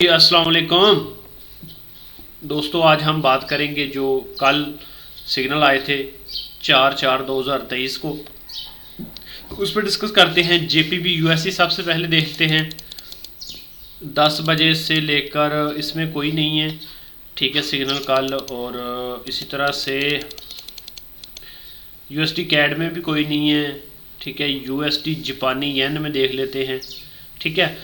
अस्सलाम वालेकुम दोस्तों, आज हम बात करेंगे जो कल सिग्नल आए थे 4/4/2023 को, उस पर डिस्कस करते हैं। जेपीबी यूएससी सबसे पहले देखते हैं। 10 बजे से लेकर इसमें कोई नहीं है, ठीक है, सिग्नल कल। और इसी तरह से यूएसडी कैड में भी कोई नहीं है, ठीक है। यूएसडी जापानी येन में देख लेते हैं, ठीक है।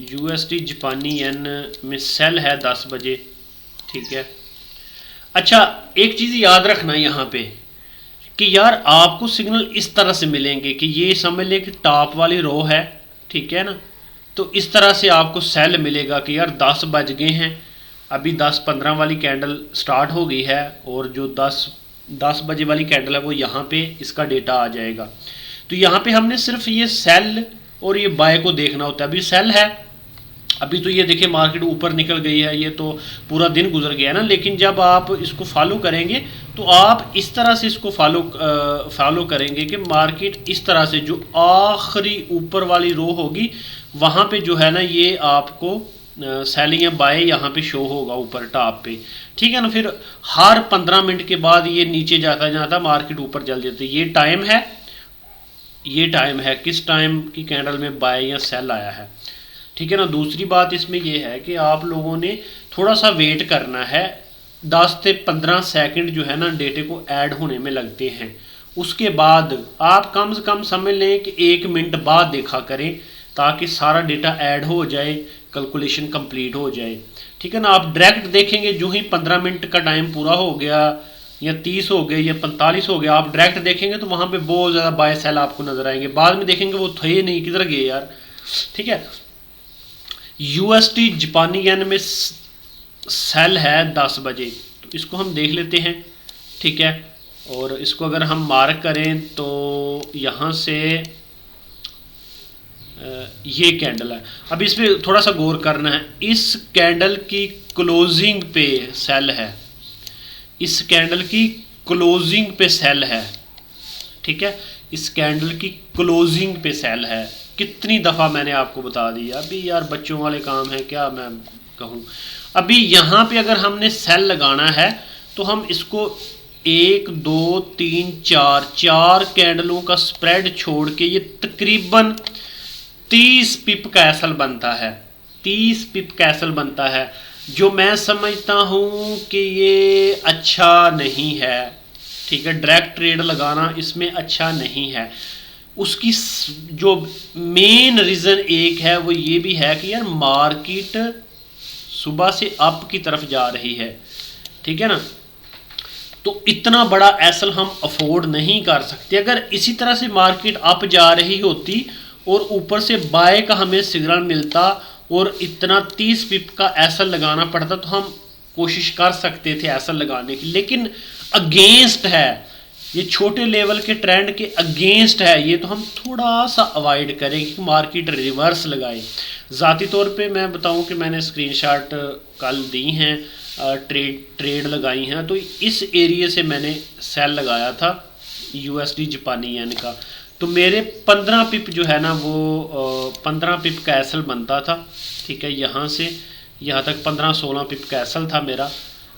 यूएसडी जापानी येन में सेल है 10 बजे, ठीक है। अच्छा, एक चीज़ याद रखना यहाँ पे कि यार आपको सिग्नल इस तरह से मिलेंगे कि ये समझ लें कि टॉप वाली रो है, ठीक है ना। तो इस तरह से आपको सेल मिलेगा कि यार 10 बज गए हैं, अभी 10:15 वाली कैंडल स्टार्ट हो गई है, और जो 10 बजे वाली कैंडल है वो यहाँ पे इसका डेटा आ जाएगा। तो यहाँ पे हमने सिर्फ ये सेल और ये बाय को देखना होता है। अभी सेल है, अभी तो ये देखिए मार्केट ऊपर निकल गई है, ये तो पूरा दिन गुजर गया ना। लेकिन जब आप इसको फॉलो करेंगे तो आप इस तरह से इसको फॉलो करेंगे कि मार्केट इस तरह से जो आखिरी ऊपर वाली रो होगी वहाँ पे जो है ना ये आपको सेलिंग या बाय यहाँ पे शो होगा ऊपर टॉप पे, ठीक है ना। फिर हर 15 मिनट के बाद ये नीचे जाता जाता मार्केट ऊपर चल जाती है। ये टाइम है किस टाइम की कैंडल में बाय या सेल आया है, ठीक है ना। दूसरी बात इसमें यह है कि आप लोगों ने थोड़ा सा वेट करना है। 10 से 15 सेकंड जो है ना डेटे को ऐड होने में लगते हैं। उसके बाद आप कम से कम समझ लें कि 1 मिनट बाद देखा करें ताकि सारा डेटा ऐड हो जाए, कैलकुलेशन कंप्लीट हो जाए, ठीक है ना। आप डायरेक्ट देखेंगे जो ही 15 मिनट का टाइम पूरा हो गया या 30 हो गए या 45 हो गया, आप डायरेक्ट देखेंगे तो वहाँ पे बहुत ज़्यादा बाय सेल आपको नजर आएंगे। बाद में देखेंगे वो थे नहीं, किधर गए यार, ठीक है। यूएसडी जापानी येन में सेल है 10 बजे, तो इसको हम देख लेते हैं, ठीक है। और इसको अगर हम मार्क करें तो यहाँ से ये कैंडल है। अब इस पर थोड़ा सा गौर करना है। इस कैंडल की क्लोजिंग पे सेल है, इस कैंडल की क्लोजिंग पे सेल है, ठीक है। इस कैंडल की क्लोजिंग पे सेल है। कितनी दफ़ा मैंने आपको बता दिया, अभी यार बच्चों वाले काम है क्या मैं कहूँ। अभी यहाँ पे अगर हमने सेल लगाना है तो हम इसको 1 2 3 4 कैंडलों का स्प्रेड छोड़ के ये तकरीबन 30 पिप का एसल बनता है, 30 पिप का एसल बनता है, जो मैं समझता हूँ कि ये अच्छा नहीं है, ठीक है। डायरेक्ट ट्रेड लगाना इसमें अच्छा नहीं है। उसकी जो मेन रीज़न एक है वो ये भी है कि यार मार्केट सुबह से अप की तरफ जा रही है, ठीक है ना। तो इतना बड़ा एसल हम अफोर्ड नहीं कर सकते। अगर इसी तरह से मार्केट अप जा रही होती और ऊपर से बाय का हमें सिग्नल मिलता और इतना 30 पिप का एसल लगाना पड़ता तो हम कोशिश कर सकते थे एसल लगाने की। लेकिन अगेंस्ट है, ये छोटे लेवल के ट्रेंड के अगेंस्ट है, ये तो हम थोड़ा सा अवॉइड करें कि मार्केट रिवर्स लगाए। ज़ाती तौर पे मैं बताऊं कि मैंने स्क्रीनशॉट कल दी हैं, ट्रेड लगाई हैं। तो इस एरिया से मैंने सेल लगाया था यूएसडी जापानी येन का, तो मेरे 15 पिप जो है ना वो 15 पिप का एसल बनता था, ठीक है। यहाँ से यहाँ तक 15-16 पिप का एसल था मेरा,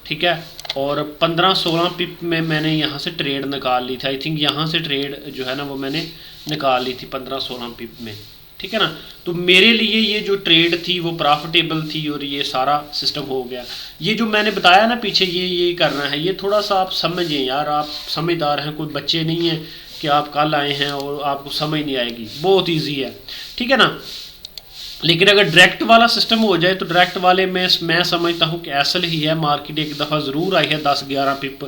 ठीक है। और 15-16 पिप में मैंने यहाँ से ट्रेड निकाल ली थी। आई थिंक यहाँ से ट्रेड जो है ना वो मैंने निकाल ली थी 15-16 पिप में, ठीक है ना। तो मेरे लिए ये जो ट्रेड थी वो प्रॉफिटेबल थी और ये सारा सिस्टम हो गया। ये जो मैंने बताया ना पीछे ये करना है, ये थोड़ा सा आप समझें यार, आप समझदार हैं, कोई बच्चे नहीं हैं कि आप कल आए हैं और आपको समझ नहीं आएगी। बहुत ईजी है, ठीक है ना। लेकिन अगर डायरेक्ट वाला सिस्टम हो जाए तो डायरेक्ट वाले में मैं समझता हूँ कि एसल ही है। मार्केट एक दफ़ा ज़रूर आई है 10-11 पिप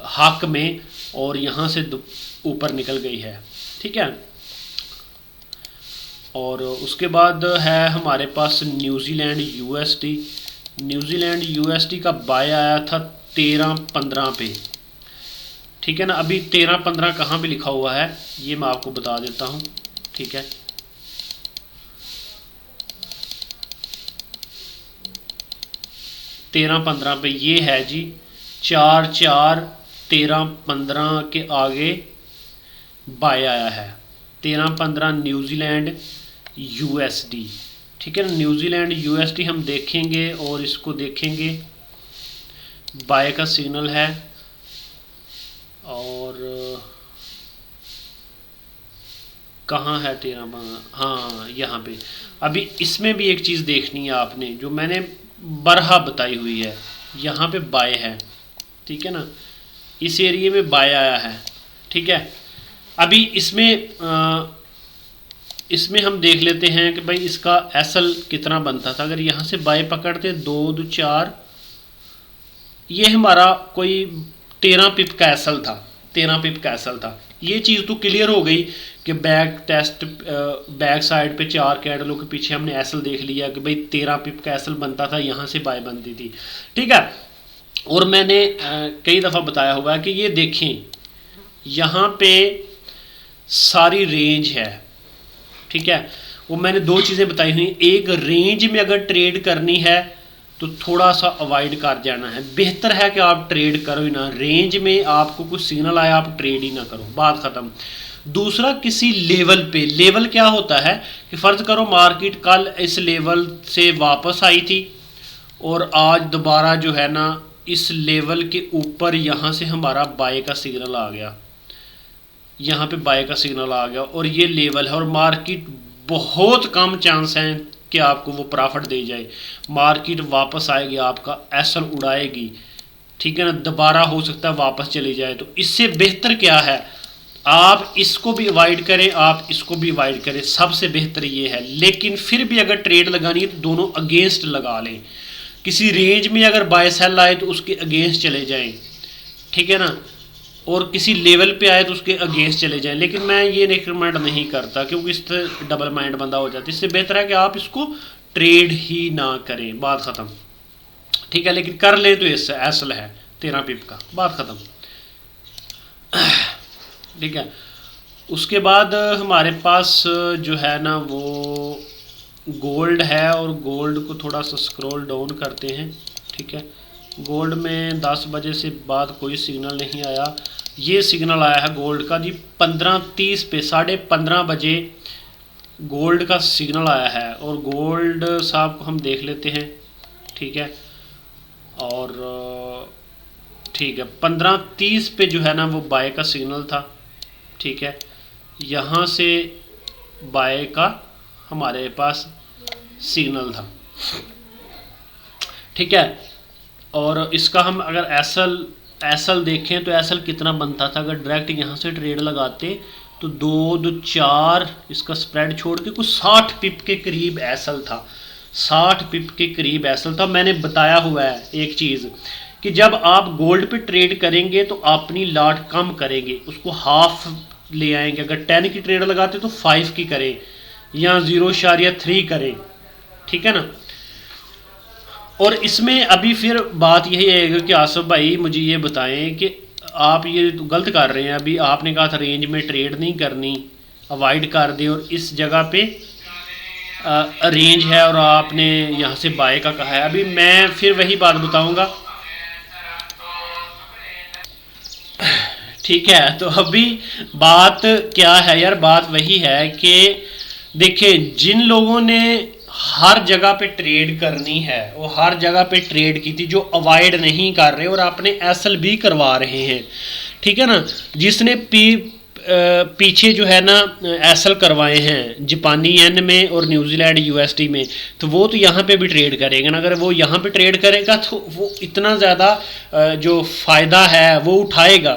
हक में और यहाँ से ऊपर निकल गई है, ठीक है। और उसके बाद है हमारे पास न्यूजीलैंड यूएसडी। न्यूजीलैंड यूएसडी का बाय आया था 13-15 पे, ठीक है ना। अभी 13-15 कहाँ पे लिखा हुआ है ये मैं आपको बता देता हूँ, ठीक है। 13-15 पे ये है जी, 4/4/13-15 के आगे बाय आया है। 13-15 न्यूजीलैंड यूएसडी, ठीक है ना। न्यूजीलैंड यूएसडी हम देखेंगे और इसको देखेंगे, बाय का सिग्नल है और कहाँ है तेरा हाँ यहाँ पे। अभी इसमें भी एक चीज़ देखनी है आपने, जो मैंने बरहा बताई हुई है, यहाँ पे बाय है, ठीक है ना, इस एरिए में बाय आया है, ठीक है। अभी इसमें हम देख लेते हैं कि भाई इसका एसल कितना बनता था। अगर यहाँ से बाय पकड़ते 2 2 4, ये हमारा कोई 13 पिप का एसल था, 13 पिप का एसल था। ये चीज़ तो क्लियर हो गई कि बैक साइड पे 4 कैंडलों के पीछे हमने एसल देख लिया कि भाई 13 पिप का एसल बनता था, यहाँ से बाय बनती थी, ठीक है। और मैंने कई दफ़ा बताया हुआ है कि ये देखें, यहाँ पे सारी रेंज है, ठीक है। वो मैंने 2 चीज़ें बताई हुई, एक रेंज में अगर ट्रेड करनी है तो थोड़ा सा अवॉइड कर जाना है, बेहतर है कि आप ट्रेड करो ही ना, रेंज में आपको कुछ सिग्नल आया आप ट्रेड ही ना करो, बात ख़त्म। दूसरा, किसी लेवल पे, लेवल क्या होता है कि फ़र्ज़ करो मार्केट कल इस लेवल से वापस आई थी और आज दोबारा जो है ना इस लेवल के ऊपर यहाँ से हमारा बाय का सिग्नल आ गया, यहाँ पे बाय का सिग्नल आ गया और ये लेवल है और मार्केट बहुत कम चांस हैं कि आपको वो प्रॉफिट दे जाए, मार्केट वापस आएगी, आपका एसल उड़ाएगी, ठीक है ना, दोबारा हो सकता है वापस चली जाए। तो इससे बेहतर क्या है, आप इसको भी अवॉइड करें, आप इसको भी अवॉइड करें, सबसे बेहतर ये है। लेकिन फिर भी अगर ट्रेड लगानी है तो दोनों अगेंस्ट लगा लें, किसी रेंज में अगर बाय सेल आए तो उसके अगेंस्ट चले जाएं, ठीक है ना, और किसी लेवल पे आए तो उसके अगेंस्ट चले जाएं। लेकिन मैं ये रिकमेंड नहीं करता क्योंकि इससे डबल माइंड बंदा हो जाता है, इससे बेहतर है कि आप इसको ट्रेड ही ना करें, बात ख़त्म, ठीक है। लेकिन कर लें तो इससे एसल है 13 पिप का, बात ख़त्म, ठीक है। उसके बाद हमारे पास जो है ना वो गोल्ड है और गोल्ड को थोड़ा सा स्क्रॉल डाउन करते हैं, ठीक है। गोल्ड में 10 बजे से बाद कोई सिग्नल नहीं आया, ये सिग्नल आया है गोल्ड का जी 15:30 पे, 15:30 बजे गोल्ड का सिग्नल आया है और गोल्ड साहब को हम देख लेते हैं, ठीक है। और ठीक है 15:30 पे जो है ना वो बाय का सिग्नल था, ठीक है, यहाँ से बाय का हमारे पास सिग्नल था, ठीक है। और इसका हम अगर एसल देखें तो एसल कितना बनता था, अगर डायरेक्ट यहाँ से ट्रेड लगाते तो 2 2 4 इसका स्प्रेड छोड़ के कुछ 60 पिप के करीब एसल था, 60 पिप के करीब एसल था। मैंने बताया हुआ है एक चीज़ कि जब आप गोल्ड पे ट्रेड करेंगे तो अपनी लॉट कम करेंगे, उसको हाफ ले आएंगे, अगर 10 की ट्रेड लगाते तो 5 की करें या 0.3 करें, ठीक है ना। और इसमें अभी फिर बात यही है कि आसिफ भाई मुझे ये बताएं कि आप ये तो गलत कर रहे हैं, अभी आपने कहा था रेंज में ट्रेड नहीं करनी, अवॉइड कर दें, और इस जगह पे रेंज है और आपने यहाँ से बाय का कहा है। अभी मैं फिर वही बात बताऊंगा, ठीक है। तो अभी बात क्या है यार, बात वही है कि देखिए जिन लोगों ने हर जगह पे ट्रेड करनी है वो हर जगह पे ट्रेड की थी, जो अवॉइड नहीं कर रहे और अपने एसल भी करवा रहे हैं, ठीक है ना। जिसने पीछे जो है ना एसल करवाए हैं जापानी येन में और न्यूजीलैंड यूएसडी में, तो वो तो यहाँ पे भी ट्रेड करेंगे ना। अगर वो यहाँ पे ट्रेड करेगा तो वो इतना ज़्यादा जो फ़ायदा है वो उठाएगा,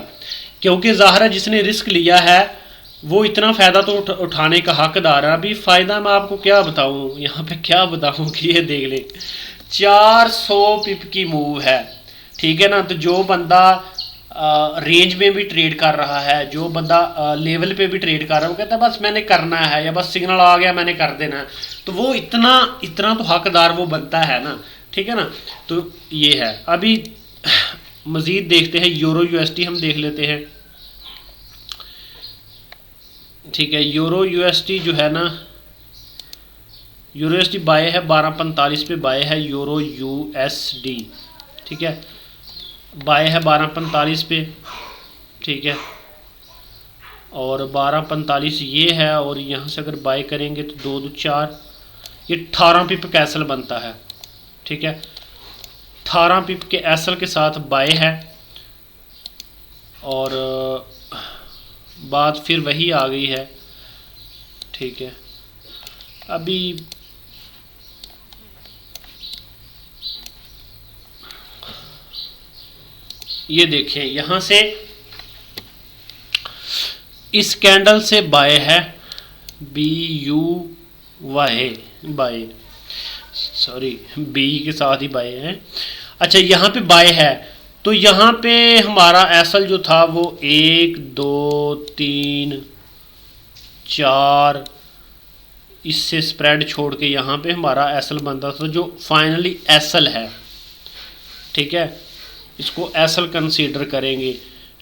क्योंकि ज़ाहिर जिसने रिस्क लिया है वो इतना फ़ायदा तो उठाने का हकदार है। अभी फ़ायदा मैं आपको क्या बताऊँ, यहाँ पे क्या बताऊँ कि ये देख ले 400 पिप की मूव है, ठीक है ना। तो जो बंदा रेंज में भी ट्रेड कर रहा है, जो बंदा लेवल पे भी ट्रेड कर रहा है, वो कहता है बस मैंने करना है या बस सिग्नल आ गया मैंने कर देना है, तो वो इतना तो हकदार वो बनता है ना, ठीक है ना। तो ये है। अभी मज़ीद देखते हैं, यूरो यूएसडी हम देख लेते हैं, ठीक है। यूरो यूएसडी जो है ना, यूरो यूएसडी बाय है 12:45 पे बाय है यूरो यूएसडी, ठीक है, बाय है 12:45 पे, ठीक है। और 12:45 ये है और यहाँ से अगर बाय करेंगे तो 2 2 4 ये 18 पिप का एसल बनता है, ठीक है। 18 पिप के एसल के साथ बाय है, और बात फिर वही आ गई है, ठीक है। अभी ये देखें, यहाँ से इस कैंडल से बाय है, BUY बाय, सॉरी बी के साथ ही बाय है। अच्छा, यहाँ पे बाय है, तो यहाँ पे हमारा एसल जो था वो 1 2 3 4 इससे स्प्रेड छोड़ के यहाँ पे हमारा एसल बनता था, जो फाइनली एसल है, ठीक है। इसको एसल कंसीडर करेंगे,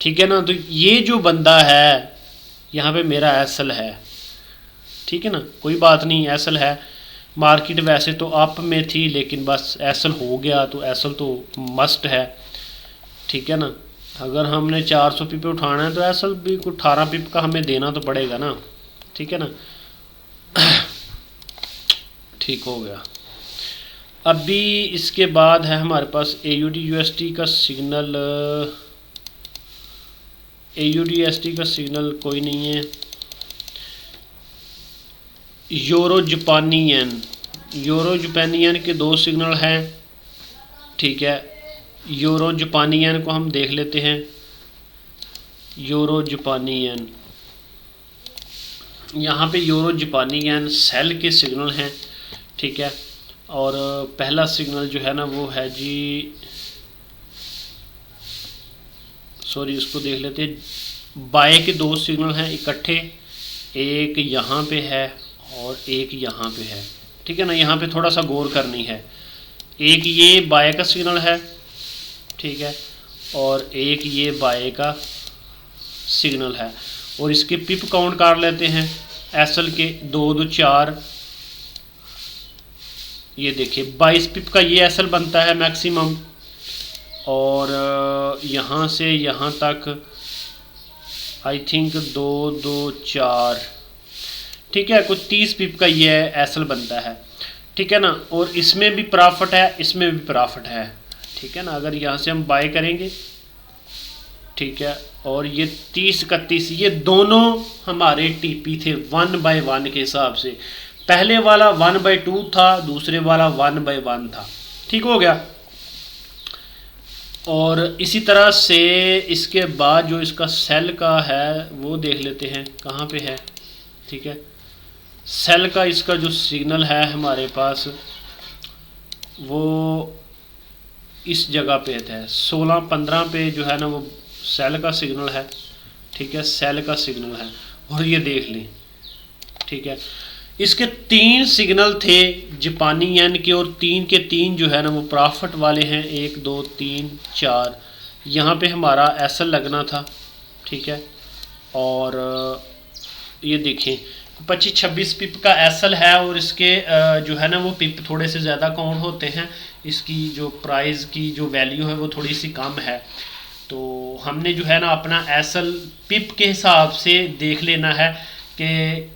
ठीक है ना। तो ये जो बंदा है यहाँ पे मेरा एसल है, ठीक है ना, कोई बात नहीं, एसल है। मार्केट वैसे तो अप में थी, लेकिन बस एसल हो गया, तो एसल तो मस्ट है, ठीक है ना। अगर हमने 400 पिप उठाना है तो एसल भी 18 पिप का हमें देना तो पड़ेगा ना, ठीक है ना। ठीक हो गया। अभी इसके बाद है हमारे पास AUD का सिग्नल, AUD का सिग्नल कोई नहीं है। यूरो जापानी येन के 2 सिग्नल हैं, ठीक है। यूरो जापानी येन को हम देख लेते हैं। यूरो जापानी येन, यहाँ पे यूरो जापानी येन सेल के सिग्नल हैं, ठीक है। और पहला सिग्नल जो है ना वो है जी, सॉरी इसको देख लेते हैं। बाय के 2 सिग्नल हैं इकट्ठे, एक यहाँ पे है और एक यहाँ पे है, ठीक है ना। यहाँ पे थोड़ा सा गौर करनी है। एक ये बाय का सिग्नल है, ठीक है, और एक ये बाय का सिग्नल है। और इसके पिप काउंट कर लेते हैं एसल के, 2 2 4, ये देखिए 22 पिप का ये एसल बनता है मैक्सिमम। और यहाँ से यहाँ तक आई थिंक 2 2 4, ठीक है, कुछ 30 पिप का ये एसल बनता है, ठीक है ना। और इसमें भी प्रॉफिट है, इसमें भी प्रॉफिट है, ठीक है ना। अगर यहाँ से हम बाय करेंगे, ठीक है, और ये 30 31, ये दोनों हमारे टीपी थे 1/1 के हिसाब से। पहले वाला 1/2 था, दूसरे वाला 1/1 था, ठीक हो गया। और इसी तरह से इसके बाद जो इसका सेल का है वो देख लेते हैं कहाँ पे है, ठीक है। सेल का इसका जो सिग्नल है हमारे पास वो इस जगह पे है, 16 15 पे जो है ना वो सेल का सिग्नल है, ठीक है, सेल का सिग्नल है। और ये देख लें, ठीक है, इसके 3 सिग्नल थे जापानी येन के, और 3 के 3 जो है ना वो प्रॉफिट वाले हैं, 1 2 3 4। यहाँ पे हमारा एसल लगना था, ठीक है। और ये देखें 25-26 पिप का एसल है, और इसके जो है ना वो पिप थोड़े से ज़्यादा काउंट होते हैं। इसकी जो प्राइस की जो वैल्यू है वो थोड़ी सी कम है, तो हमने जो है ना अपना एसल पिप के हिसाब से देख लेना है कि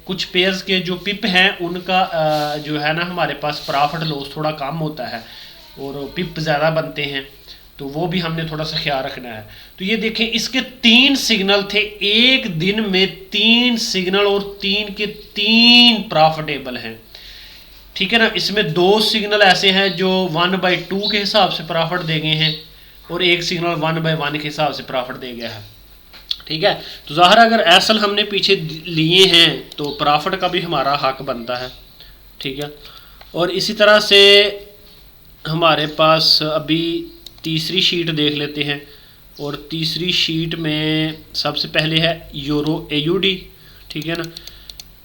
कुछ पेयर्स के जो पिप हैं उनका जो है ना हमारे पास प्रॉफिट लॉस थोड़ा कम होता है, और पिप ज़्यादा बनते हैं, तो वो भी हमने थोड़ा सा ख्याल रखना है। तो ये देखें इसके 3 सिग्नल थे, एक दिन में 3 सिग्नल, और 3 के 3 प्रॉफिटेबल हैं, ठीक है ना। इसमें 2 सिग्नल ऐसे हैं जो 1/2 के हिसाब से प्रॉफिट दे गए हैं, और एक सिग्नल 1/1 के हिसाब से प्रॉफिट दे गया है, ठीक है। तो ज़ाहिर अगर एसल हमने पीछे लिए हैं तो प्रॉफिट का भी हमारा हक बनता है, ठीक है। और इसी तरह से हमारे पास अभी तीसरी शीट देख लेते हैं, और तीसरी शीट में सबसे पहले है यूरो AUD, ठीक है ना।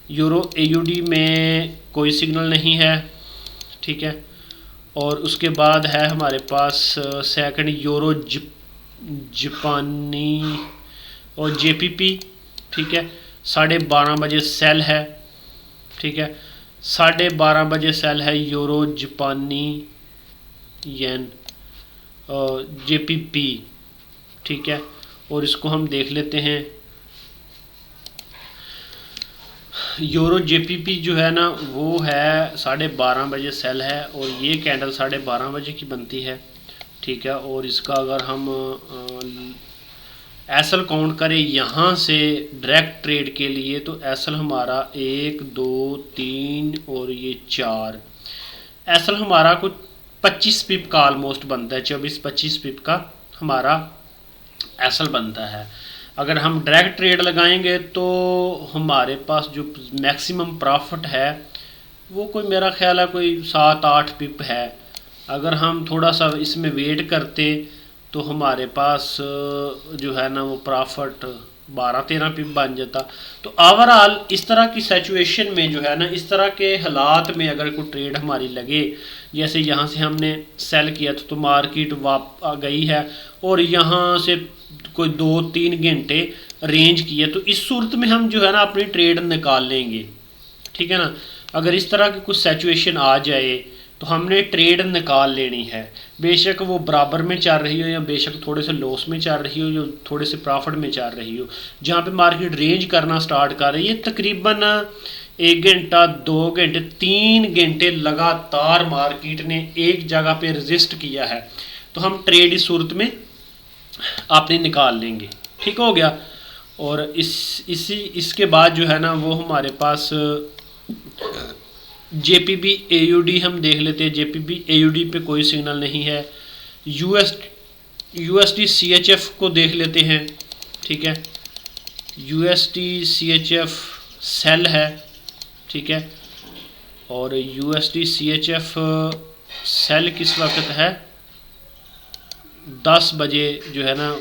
यूरो AUD में कोई सिग्नल नहीं है, ठीक है। और उसके बाद है हमारे पास सेकंड यूरो जापानी और JPP, ठीक है। 12:30 बजे सेल है, ठीक है, 12:30 बजे सेल है यूरो जापानी येन JPP, ठीक है। और इसको हम देख लेते हैं, यूरो जेपीपी जो है ना वो है 12:30 बजे सेल है, और ये कैंडल 12:30 बजे की बनती है, ठीक है। और इसका अगर हम एसल काउंट करें यहाँ से डायरेक्ट ट्रेड के लिए, तो एसल हमारा 1 2 3 और ये 4, एसल हमारा कुछ 25 पिप का ऑलमोस्ट बनता है, 24-25 पिप का हमारा एसल बनता है। अगर हम डायरेक्ट ट्रेड लगाएंगे तो हमारे पास जो मैक्सिमम प्रॉफिट है वो कोई मेरा ख्याल है कोई 7-8 पिप है। अगर हम थोड़ा सा इसमें वेट करते तो हमारे पास जो है ना वो प्रॉफिट 12-13 पिप बन जाता। तो ओवरऑल इस तरह की सिचुएशन में जो है ना, इस तरह के हालात में अगर कोई ट्रेड हमारी लगे, जैसे यहाँ से हमने सेल किया तो मार्केट आ गई है और यहाँ से कोई 2-3 घंटे रेंज किया, तो इस सूरत में हम जो है ना अपनी ट्रेड निकाल लेंगे, ठीक है ना। अगर इस तरह की कुछ सिचुएशन आ जाए तो हमने ट्रेड निकाल लेनी है, बेशक वो बराबर में चल रही हो या बेशक थोड़े से लॉस में चल रही हो या थोड़े से प्रॉफिट में चल रही हो। जहाँ पे मार्केट रेंज करना स्टार्ट कर रही है, तकरीबन 1 घंटा 2 घंटे 3 घंटे लगातार मार्केट ने एक जगह पे रजिस्ट किया है, तो हम ट्रेड इस सूरत में आपने निकाल लेंगे, ठीक हो गया। और इसके बाद जो है ना वो हमारे पास जेपीबी एयूडी हम देख लेते हैं। जेपीबी एयूडी पे कोई सिग्नल नहीं है। यूएसडी सीएचएफ को देख लेते हैं, ठीक है। यूएसडी सीएचएफ सेल है, ठीक है। और यूएसडी सीएचएफ सेल किस वक्त है, 10 बजे जो है ना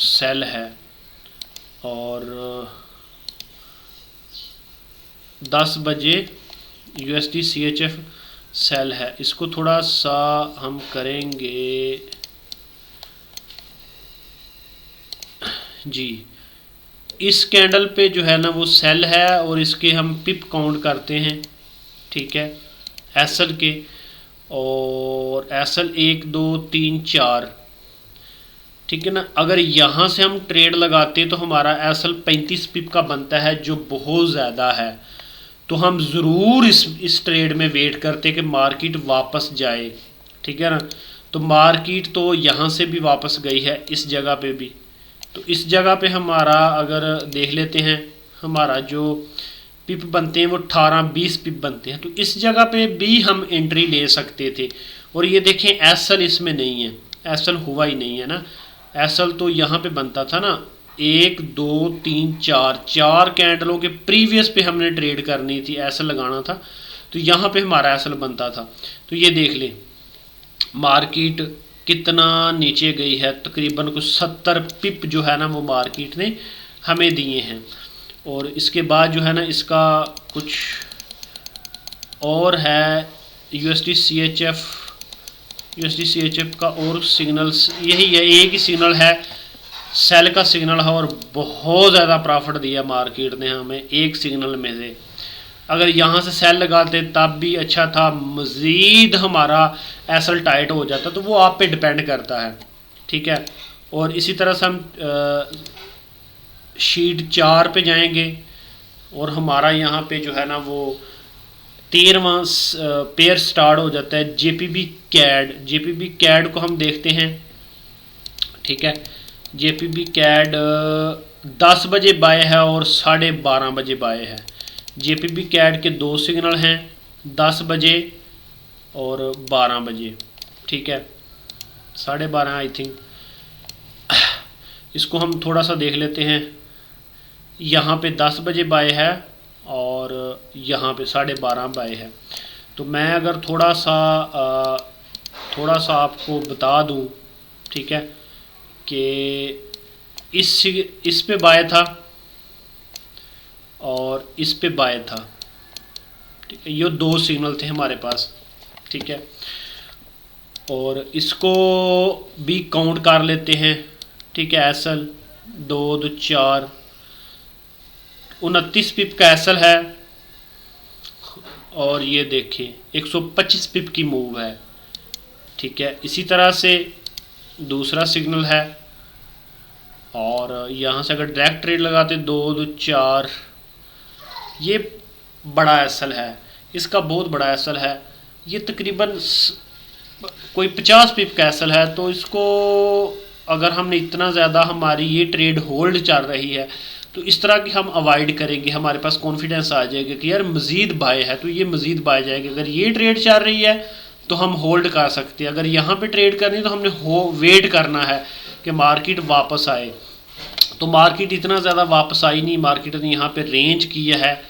सेल है, और 10 बजे यूएसडी सीएचएफ सेल है। इसको थोड़ा सा हम करेंगे जी, इस कैंडल पे जो है ना वो सेल है और इसके हम पिप काउंट करते हैं, ठीक है, एसल के। और एसल 1 2 3 4, ठीक है ना। अगर यहाँ से हम ट्रेड लगाते तो हमारा एसल 35 पिप का बनता है, जो बहुत ज़्यादा है। तो हम ज़रूर इस ट्रेड में वेट करते कि मार्केट वापस जाए, ठीक है ना। तो मार्केट तो यहाँ से भी वापस गई है, इस जगह पे भी। तो इस जगह पे हमारा अगर देख लेते हैं, हमारा जो पिप बनते हैं वो 18-20 पिप बनते हैं, तो इस जगह पे भी हम एंट्री ले सकते थे। और ये देखें एसल इसमें नहीं है, एसल हुआ ही नहीं है ना। एसल तो यहाँ पे बनता था ना 1 2 3 4 कैंडलों के प्रीवियस पे हमने ट्रेड करनी थी, एसल लगाना था, तो यहाँ पे हमारा एसल बनता था। तो ये देख लें मार्केट कितना नीचे गई है, तकरीबन कुछ 70 पिप जो है ना वो मार्केट ने हमें दिए हैं। और इसके बाद जो है ना इसका कुछ और है, यूएसडी सीएचएफ का और सिग्नल्स यही है, एक ही सिग्नल है, सेल का सिग्नल है, और बहुत ज़्यादा प्रॉफिट दिया मार्केट ने हमें एक सिग्नल में से। अगर यहाँ से सेल लगाते तब भी अच्छा था, मज़ीद हमारा एसल टाइट हो जाता, तो वो आप पे डिपेंड करता है, ठीक है। और इसी तरह से हम शीट 4 पे जाएंगे और हमारा यहाँ पे जो है ना वो 13वां पेयर स्टार्ट हो जाता है, जेपीबी कैड को हम देखते हैं, ठीक है। जेपीबी कैड 10 बजे बाय है और 12:30 बजे बाय है। जेपीबी कैड के 2 सिग्नल हैं, 10 बजे और 12 बजे, ठीक है, 12:30 आई थिंक। इसको हम थोड़ा सा देख लेते हैं, यहाँ पे 10 बजे बाय है और यहाँ पे 12:30 बाय है। तो मैं अगर थोड़ा सा आपको बता दूँ, ठीक है, कि इस पे बाय था और इस पे बाय था, ठीक है, ये 2 सिग्नल थे हमारे पास, ठीक है। और इसको भी काउंट कर लेते हैं, ठीक है। एसल 2 2 4 29 पिप का एसल है, और ये देखिए 125 पिप की मूव है, ठीक है। इसी तरह से दूसरा सिग्नल है, और यहाँ से अगर डायरेक्ट ट्रेड लगाते 2 2 4, ये बड़ा एसल है, इसका बहुत बड़ा एसल है, ये तकरीबन कोई 50 पिप का एसल है। तो इसको अगर हमने इतना ज़्यादा हमारी ये ट्रेड होल्ड चल रही है तो इस तरह की हम अवॉइड करेंगे, हमारे पास कॉन्फिडेंस आ जाएगा कि यार मज़ीद बाय है तो ये मज़ीद बाय जाएगी। अगर ये ट्रेड चल रही है तो हम होल्ड कर सकते हैं, अगर यहाँ पे ट्रेड करनी है तो हमने वेट करना है कि मार्केट वापस आए। तो मार्केट इतना ज़्यादा वापस आई नहीं, मार्केट ने यहाँ पे रेंज किया है,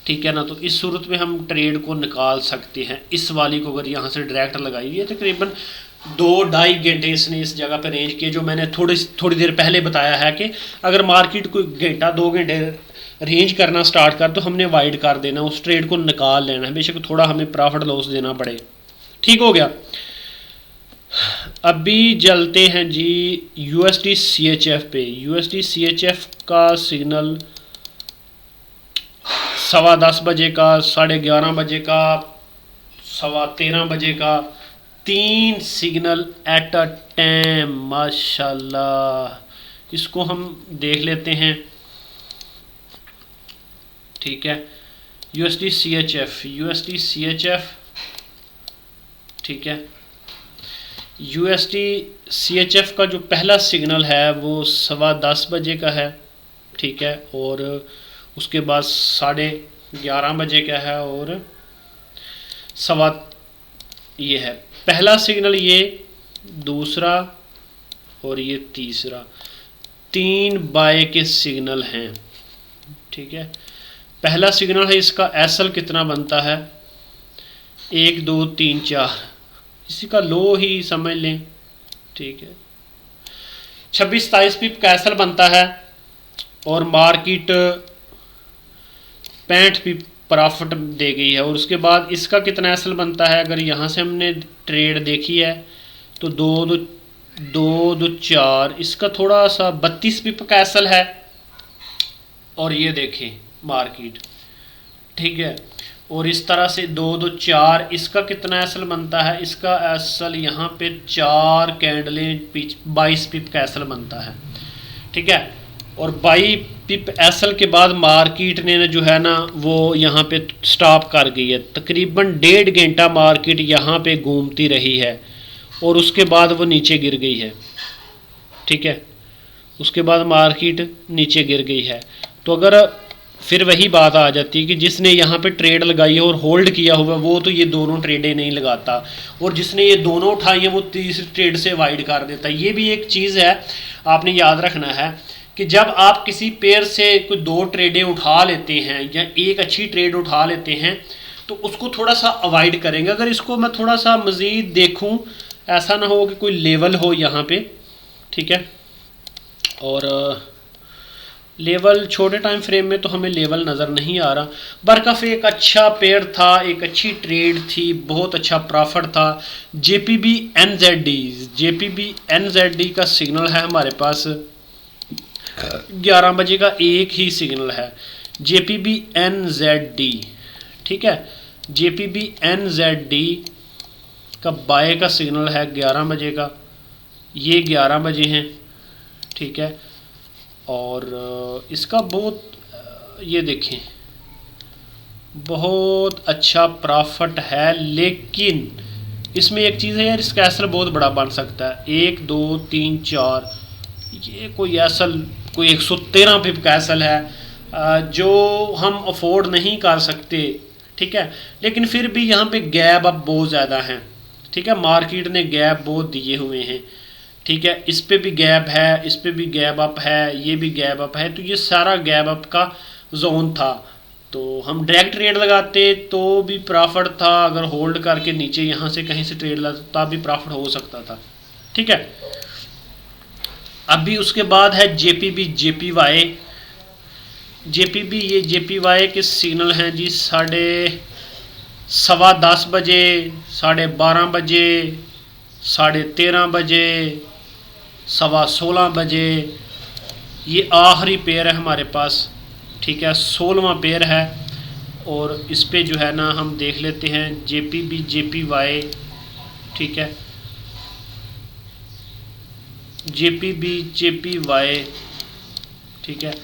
ठीक है ना। तो इस सूरत में हम ट्रेड को निकाल सकते हैं। इस वाली को अगर यहाँ से डायरेक्ट लगाई है तकरीबन 2-2.5 घंटे इसने इस जगह पे रेंज किए, जो मैंने थोड़ी देर पहले बताया है कि अगर मार्केट कोई घंटा 2 घंटे रेंज करना स्टार्ट कर तो हमने वाइड कर देना, उस ट्रेड को निकाल लेना है, बेशक थोड़ा हमें प्रॉफिट लॉस देना पड़े। ठीक हो गया। अभी चलते हैं जी USD CHF पे। USD CHF का सिग्नल 10:15 बजे का, 11:30 बजे का, 13:15 बजे का, 3 सिग्नल एट अ टाइम, माशाल्लाह। इसको हम देख लेते हैं, ठीक है। USD CHF, ठीक है। USD CHF का जो पहला सिग्नल है वो 10:15 बजे का है, ठीक है, और उसके बाद 11:30 बजे का है, और ये है पहला सिग्नल, ये दूसरा और ये तीसरा, 3 बाय के सिग्नल हैं, ठीक है। पहला सिग्नल है, इसका एसल कितना बनता है, 1 2 3 4, इसी का लो ही समझ लें, ठीक है। 26-27 पिप का एसल बनता है और मार्केट 65 पिप प्रॉफिट दे गई है। और उसके बाद इसका कितना एसल बनता है, अगर यहाँ से हमने ट्रेड देखी है तो 2 4, इसका थोड़ा सा 32 पिप का एसल है। और ये देखें मार्केट, ठीक है, और इस तरह से 2 4, इसका कितना एसल बनता है, इसका एसल यहाँ पे 4 कैंडलें 22 पिप का एसल बनता है, ठीक है। और 22 पिप एसल के बाद मार्केट ने जो है ना वो यहाँ पे स्टॉप कर गई है। तकरीबन 1.5 घंटा मार्केट यहाँ पे घूमती रही है और उसके बाद वो नीचे गिर गई है, ठीक है। उसके बाद मार्केट नीचे गिर गई है। तो अगर फिर वही बात आ जाती है कि जिसने यहाँ पे ट्रेड लगाई है और होल्ड किया हुआ वो तो ये दोनों ट्रेडें नहीं लगाता, और जिसने ये दोनों उठाई है वो तीसरी ट्रेड से वाइड कर देता है। ये भी एक चीज़ है आपने याद रखना है कि जब आप किसी पेयर से कोई 2 ट्रेडें उठा लेते हैं या एक अच्छी ट्रेड उठा लेते हैं तो उसको थोड़ा सा अवॉइड करेंगे। अगर इसको मैं थोड़ा सा मज़ीद देखूँ, ऐसा ना हो कि कोई लेवल हो यहाँ पे, ठीक है। और लेवल छोटे टाइम फ्रेम में तो हमें लेवल नज़र नहीं आ रहा। बरकफ एक अच्छा पेयर था, एक अच्छी ट्रेड थी, बहुत अच्छा प्रॉफिट था। JPB NZD का सिग्नल है हमारे पास 11 बजे का, एक ही सिग्नल है JPB NZD, ठीक है। JPB NZD का बाय का सिग्नल है 11 बजे का, ये 11 बजे हैं, ठीक है। और इसका बहुत, ये देखें बहुत अच्छा प्रॉफिट है, लेकिन इसमें एक चीज़ है यार, इसका एसल बहुत बड़ा बन सकता है। 1 2 3 4, ये कोई एसल कोई 113 पिप का एसल है जो हम अफोर्ड नहीं कर सकते, ठीक है। लेकिन फिर भी यहाँ पे गैप अप बहुत ज़्यादा हैं, ठीक है। मार्केट ने गैप बहुत दिए हुए हैं, ठीक है। इस पे भी गैप है, इस पे भी गैप अप है, ये भी गैप अप है, तो ये सारा गैप अप का जोन था। तो हम डायरेक्ट ट्रेड लगाते तो भी प्रॉफिट था, अगर होल्ड करके नीचे यहाँ से कहीं से ट्रेड लगाता भी प्रॉफिट हो सकता था, ठीक है। अभी उसके बाद है JPB ये JPY के सिग्नल हैं जी 10:15 बजे, 12:30 बजे, 13:30 बजे, 16:15 बजे। ये आखिरी पेयर है हमारे पास, ठीक है, 16वां पेयर है। और इस पे जो है ना हम देख लेते हैं JPY, ठीक है, JPY, ठीक है।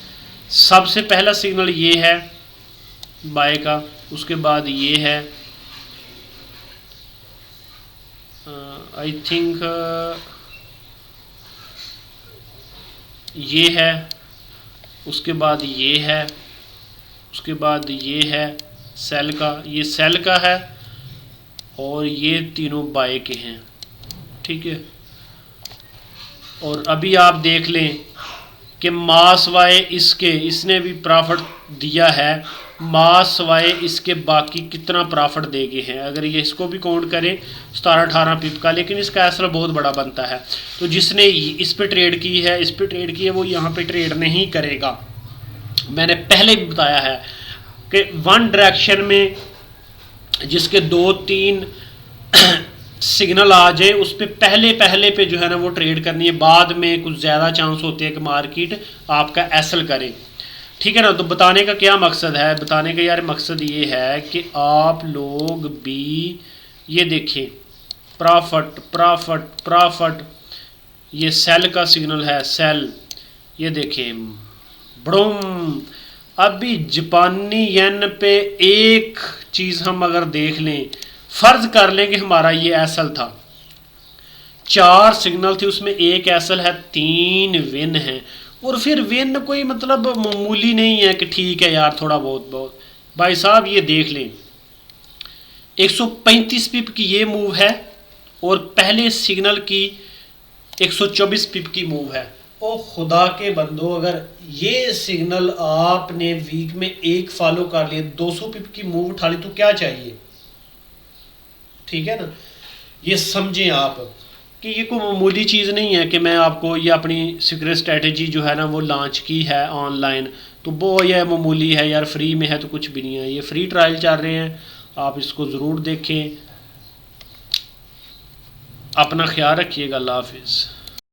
सबसे पहला सिग्नल ये है बाय का। उसके बाद ये है आई थिंक ये है, उसके बाद ये है, उसके बाद ये है सेल का, ये सेल का है, और ये तीनों बाय के हैं। ठीक है, और अभी आप देख लें कि मास वाई इसके, इसने भी प्रॉफिट दिया है, मास वाई इसके बाकी कितना प्रॉफिट दे गए हैं। अगर ये इसको भी काउंट करें 17-18 पिप का, लेकिन इसका एसल बहुत बड़ा बनता है। तो जिसने इस पे ट्रेड की है, इस पे ट्रेड की है, वो यहाँ पे ट्रेड नहीं करेगा। मैंने पहले भी बताया है कि वन डायरेक्शन में जिसके 2-3 सिग्नल आ जाए उस पर पहले पे जो है ना वो ट्रेड करनी है, बाद में कुछ ज़्यादा चांस होते हैं कि मार्केट आपका एसल करे। ठीक है ना। तो बताने का क्या मकसद है, बताने का यार मकसद ये है कि आप लोग भी ये देखें, प्रॉफिट प्रॉफिट प्रॉफिट, ये सेल का सिग्नल है, सेल, ये देखें बड़ूम। अभी जापानी येन पे एक चीज़ हम अगर देख लें, फ़र्ज कर लें कि हमारा ये एसल था, 4 सिग्नल थे, उसमें एक एसल है, 3 विन है, और फिर विन कोई मतलब मामूली नहीं है कि ठीक है यार थोड़ा बहुत भाई साहब ये देख लें 135 पिप की ये मूव है और पहले सिग्नल की 124 पिप की मूव है। ओ खुदा के बंदो, अगर ये सिग्नल आपने वीक में एक फॉलो कर लिए, 200 पिप की मूव उठा ली, तो क्या चाहिए। ठीक है ना। ये समझें आप कि ये कोई मामूली चीज़ नहीं है कि मैं आपको ये अपनी सीक्रेट स्ट्रेटजी जो है ना वो लॉन्च की है ऑनलाइन, तो वो ये मामूली है यार, फ्री में है तो कुछ भी नहीं है। ये फ्री ट्रायल चल रहे हैं, आप इसको ज़रूर देखें। अपना ख्याल रखिएगा। अल्लाह हाफिज़।